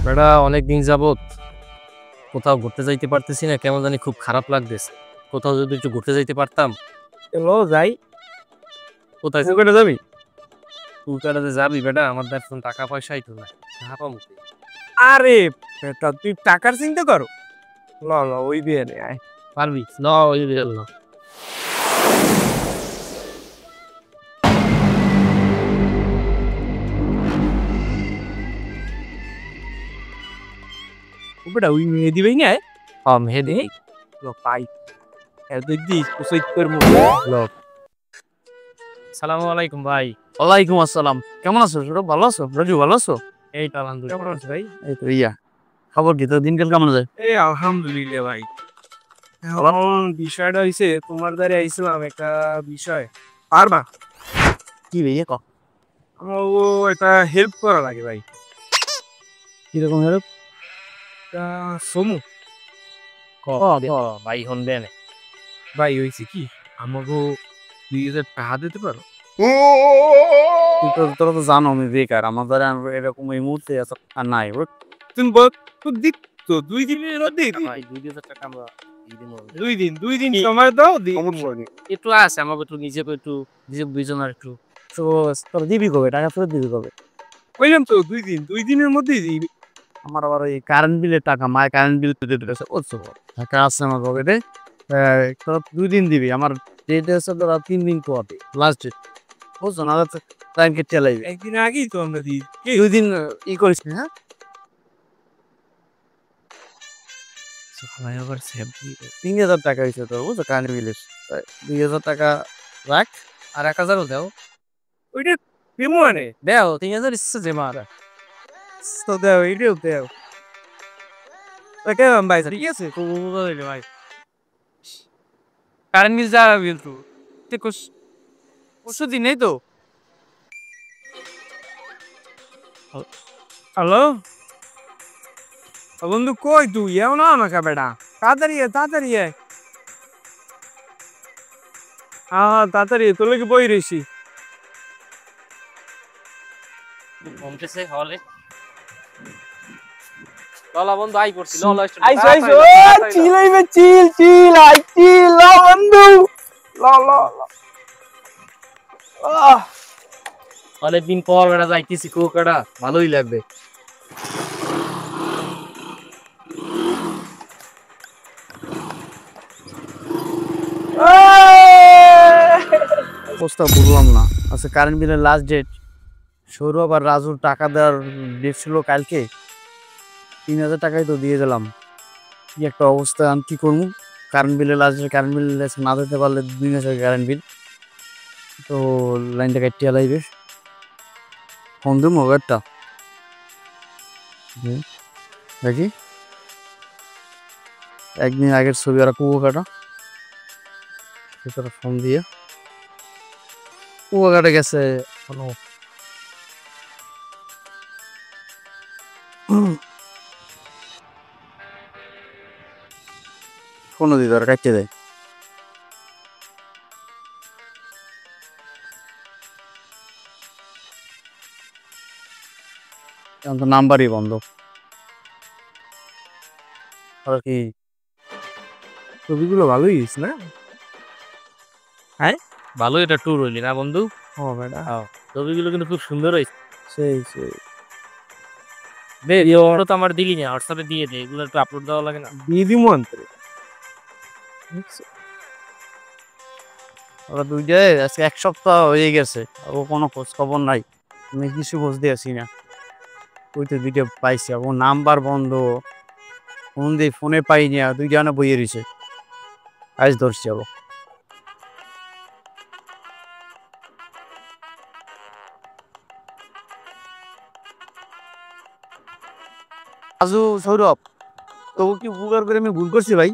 বেটা অনেকদিন যাবত কোথাও ঘুরতে যাইতে পারতেছি না, কেমন জানি খুব খারাপ লাগতেছে। কোথাও যদি একটু ঘুরতে যাইতে পারতাম। চলো যাই। কোথায় পুকুরে যাবি? তুই কাটাতে যাবি বেটা? আমার তো এখন টাকা পয়সাই তো নাই, টাকা পাবো কই? আরে বেটা, তুই টাকার চিন্তা করো। ল ল ওই দিয়ে নে আয়। পারবি ন? ওই রেল না। ও বেটা ওই মেয়ে দিবেই না আয়। মেহেদি। ল পাই। তুই দিস কুসইত করবো। ল। সালামু আলাইকুম ভাই। ওয়ালাইকুম আসসালাম। কেমন আছো? সৌরভ ভালো আছো? রাজু ভালো আছো? এই তো আলহামদুলিল্লাহ। কেমন আছো ভাই? এই তো খবর কি? তো দিনকাল কেমন যায়? এই আলহামদুলিল্লাহ ভাই। এখন বিষয়টা হইছে তোমার দ্বারা আইছিলাম একটা বিষয়। পারবা? কি ভাইয়া ক? আমার ও একটা হেল্প করা লাগে ভাই। কিরকম হেল্প? তা সমু ভাই হন দেন। ভাই হয়েছে কি আমাকে 2000 টাকা দিতে পারো? তোরা তো জানো আমি বেকার, আমার দ্বারা এরকম এই মুহূর্তে আর নাই। তুমি বল তো দিক তো 2 দিনের মধ্যে ভাই 2000 টাকা আমরা দিয়ে দিবো। 2 দিন সময় দাও একটু আছে আমাকে, একটু নিজে দুইজনের একটু। তো তোরা দিবি কবে? টাকা ফেরত দিবি কবে? কইলাম তো 2 দিনের মধ্যেই দিবি। আমার আবার ওই কারেন্ট বিলের টাকা, মায়ের কারেন্ট বিল দিতে দিতেছে। বুঝছো, টাকা আছে আমার পকেটে। তোরা 2 দিন দিবি। আমার ডেট আছে তোরা 3 দিন পর লাস্ট ডেট। বুঝছো না? টাইম কেটে চালাইবে। একদিন আগেই তো আমরা দিই। 2 দিন করিস না। হ্যাঁ, ভাই আবার সেভ 3,000 টাকা হয়েছে তোর, বুঝছো, কারেন্ট বিলের। 2,000 টাকা রাখ। আর 1000ও দাও। ওইটা পেমো আনে দাও 3000 ইচ্ছে যে মার। তো দেও এইটাও দেও। কেমন ভাই ঠিক আছে? ভাই কারেন্ট বিল যা বিল তো পরশু দিন নেই তো। হ্যালো বন্ধু, কই তুই? এও না আমাকে বেটা, তাড়াতাড়ি আয়, তাড়াতাড়ি আয়। হ্যাঁ তাড়াতাড়ি তোর লাগে বই রয়েছি। কমতেছে হলে ললা বন্ধু আই করছি। ললা আইসো আইসো, চিল আইবে, চিল চিল আই চিল ল বন্ধু, ল ল ল। অনেকদিন পর বেড়া যাইতেছি কুয়াকাটা, ভালোই লাগবে। অবস্থা বুঝলাম না। আচ্ছা, কারেন্ট বিলের লাস্ট ডেট। সৌরভ আর রাজুর টাকা দেওয়ার ডেট ছিল কালকে। 3,000 টাকাই তো দিয়ে দিলাম। কি একটা অবস্থা, আমি কি করবো? কারেন্ট বিলের লাস্ট ডেট, কারেন্ট বিল না দিতে পারলে 2 মাসের কারেন্ট বিল তো লাইনটা কাটিয়ে লাইবে। ফোন দেবো মোবাইলটা দেখি। একদিন আগের ছবি আর কুয়াকাটা, ফোন দিয়ে কুয়াকাটা গেছে। কোনো দিতে আর কাটতে দেয়। এখন তো নাম্বারই বন্ধ। আর কি ছবিগুলো ভালোই হয়েছে না? ভালো, এটা ট্যুর হইলি না বন্ধু? ও বেটা, ছবিগুলো কিন্তু খুব সুন্দর হয়েছে। সেই সেই দে ওটা তো আমার দিলি না, হোয়াটসঅ্যাপে দিয়ে দে, এগুলো একটু আপলোড দেওয়া লাগে না? দিয়ে দিমু অন্তরে। ওরা দুইটাই আজকে 1 সপ্তাহ হয়ে গেছে, ও কোনো খোঁজ খবর নাই। আমি কিছু খোঁজ দিয়েছি না। ওই তো দুইটা পাইছি, ও নাম্বার বন্ধ, ফোন দিয়ে ফোনে পাই না, দুইটা না বইয়ে রয়েছে। আজ ধরছি যাবো। রাজু, সৌরভ, তবু কি উপকার করে আমি ভুল করছি ভাই?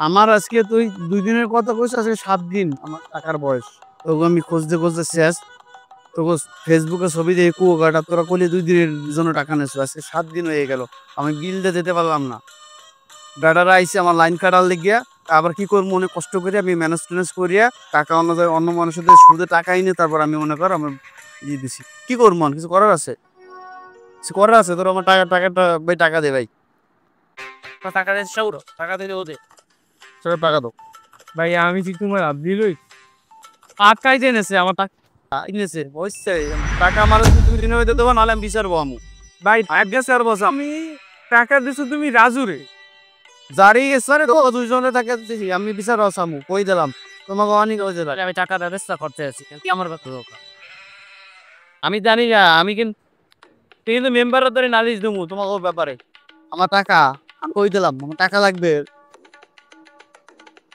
আমার আজকে তুই 2 দিনের কথা বলছিস, আজকে 7 দিন আমার টাকার বয়স। তবু আমি খুঁজতে খুঁজতে শেষ। তবু ফেসবুকে ছবি দিয়ে কুয়াকাটা, তোরা করলে 2 দিনের জন্য টাকা নেছো, আজকে 7 দিন হয়ে গেল। আমি বিল দিয়ে যেতে পারলাম না। বেটারা আইসে আমার লাইন কাটার লেগিয়া। আবার কি করবো, মনে কষ্ট করে আমি ম্যানেজ ট্যানেজ করিয়া টাকা অন্য মানুষদের সুদে টাকা এনে তারপর আমি মনে কর আমার দিছি। কি করবো, কিছু করার আছে? কিছু করার আছে তোর? আমার টাকাটা ভাই, টাকা দে ভাই, টাকা দিয়ে সৌর টাকা দিলে ওদের তোর টাকা দাও। ভাই আমি কি তোমার আপনি লই আটকাই জেনেছে আমার টাকা। ইনেছে বসছে টাকা আমার 2 দিনের মধ্যে দেবো, নাহলে আমি বিচারবো আমু। ভাই এক গেছে আর বস আমি টাকা দিছো তুমি রাজুরে। জারি এসরে তো 2 জনে থাকে দিছি, আমি বিচার আসামু কই দিলাম তোমাকে অনেক হয়ে যাবে। আমি টাকা ব্যবস্থা করতে আছি কিন্তু আমার কথা দরকার। আমি জানি না, আমি কিন্তু মেম্বারের ধরে নালিশ দেবো তোমাকে ওর ব্যাপারে। আমার টাকা আমি কই দিলাম, আমার টাকা লাগবে।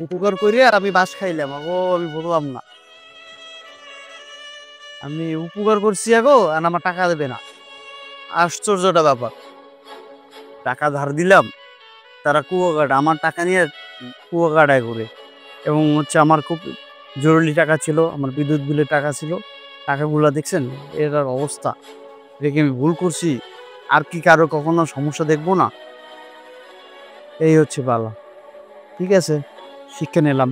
উপকার করি আর আমি বাস খাইলাম, আমি বললাম না আমি উপকার করছি আগো, আর আমার টাকা দেবে না। আশ্চর্যটা ব্যাপার, টাকা ধার দিলাম, তারা কুয়াকাটা আমার টাকা নিয়ে কুয়াকাটায় করে। এবং হচ্ছে আমার খুব জরুরি টাকা ছিল, আমার বিদ্যুৎ বিলের টাকা ছিল। টাকাগুলো দেখছেন এর আর অবস্থা, দেখে আমি ভুল করছি। আর কি কারো কখনো সমস্যা দেখবো না, এই হচ্ছে বালা। ঠিক আছে, শিক্ষা নিলাম।